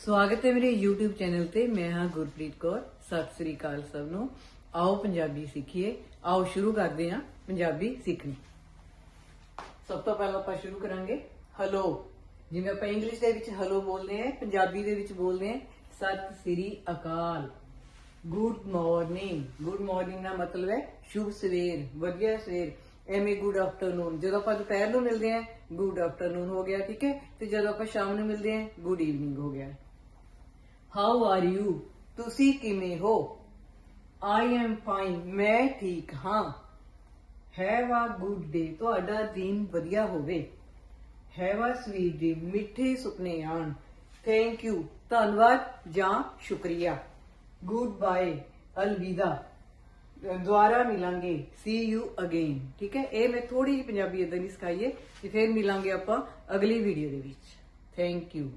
ਸਵਾਗਤ ਹੈ ਮੇਰੇ YouTube ਚੈਨਲ ਤੇ। ਮੈਂ ਹਾਂ ਗੁਰਪ੍ਰੀਤ ਕੌਰ। ਸਤਿ ਸ੍ਰੀ ਅਕਾਲ ਸਭ ਨੂੰ। ਆਓ ਪੰਜਾਬੀ ਸਿੱਖੀਏ। ਆਓ ਸ਼ੁਰੂ ਕਰਦੇ ਹਾਂ ਪੰਜਾਬੀ ਸਿੱਖਣੀ। ਸਭ ਤੋਂ ਪਹਿਲਾਂ ਆਪਾਂ ਸ਼ੁਰੂ ਕਰਾਂਗੇ ਹੈਲੋ। ਜਿਵੇਂ ਆਪਾਂ ਇੰਗਲਿਸ਼ ਦੇ ਵਿੱਚ ਹੈਲੋ ਬੋਲਦੇ ਹਾਂ, ਪੰਜਾਬੀ ਦੇ ਵਿੱਚ ਬੋਲਦੇ ਹਾਂ Sat Sri Akal. Good morning. Good morning ਦਾ ਮਤਲਬ ਹੈ ਸ਼ੁਭ ਸਵੇਰ, ਵਧੀਆ ਸਵੇਰ। ਐਵੇਂ ਗੁੱਡ ਆਫਟਰਨੂਨ, ਜਦੋਂ ਆਪਾਂ ਦੁਪਹਿਰ ਨੂੰ ਮਿਲਦੇ ਹਾਂ ਗੁੱਡ ਆਫਟਰਨੂਨ ਹੋ ਗਿਆ, ਠੀਕ ਹੈ। ਤੇ ਜਦੋਂ ਆਪਾਂ ਸ਼ਾਮ ਨੂੰ ਮਿਲਦੇ ਹਾਂ ਗੁੱਡ ਈਵਨਿੰਗ ਹੋ ਗਿਆ। ਹਾਊ ਆਰ ਯੂ, ਤੁਸੀਂ ਕਿਵੇਂ ਹੋ। ਆਈ ਐਮ ਫਾਈਨ, ਮੈਂ ਠੀਕ ਹਾਂ। ਹੈਵ ਅ ਗੁੱਡ ਡੇ, ਤੁਹਾਡਾ ਦਿਨ ਵਧੀਆ ਹੋਵੇ। ਹੈਵ ਅ ਸਵੀਟ ਡੇ, ਮਿੱਠੇ ਸੁਪਨੇ ਆਉਣ। ਥੈਂਕ ਯੂ, ਧੰਨਵਾਦ ਜਾਂ ਸ਼ੁਕਰੀਆ। ਗੁੱਡ ਬਾਏ, ਅਲਵਿਦਾ, ਦੁਬਾਰਾ ਮਿਲਾਂਗੇ। ਸੀ ਯੂ ਅਗੇਨ, ਠੀਕ ਹੈ। ਇਹ ਮੈਂ ਥੋੜੀ ਜਿਹੀ ਪੰਜਾਬੀ ਇਦਾਂ ਦੀ ਸਿਖਾਈ ਹੈ ਕਿ ਫਿਰ ਮਿਲਾਂਗੇ ਆਪਾਂ ਅਗਲੀ ਵੀਡੀਓ ਦੇ ਵਿੱਚ। Thank you.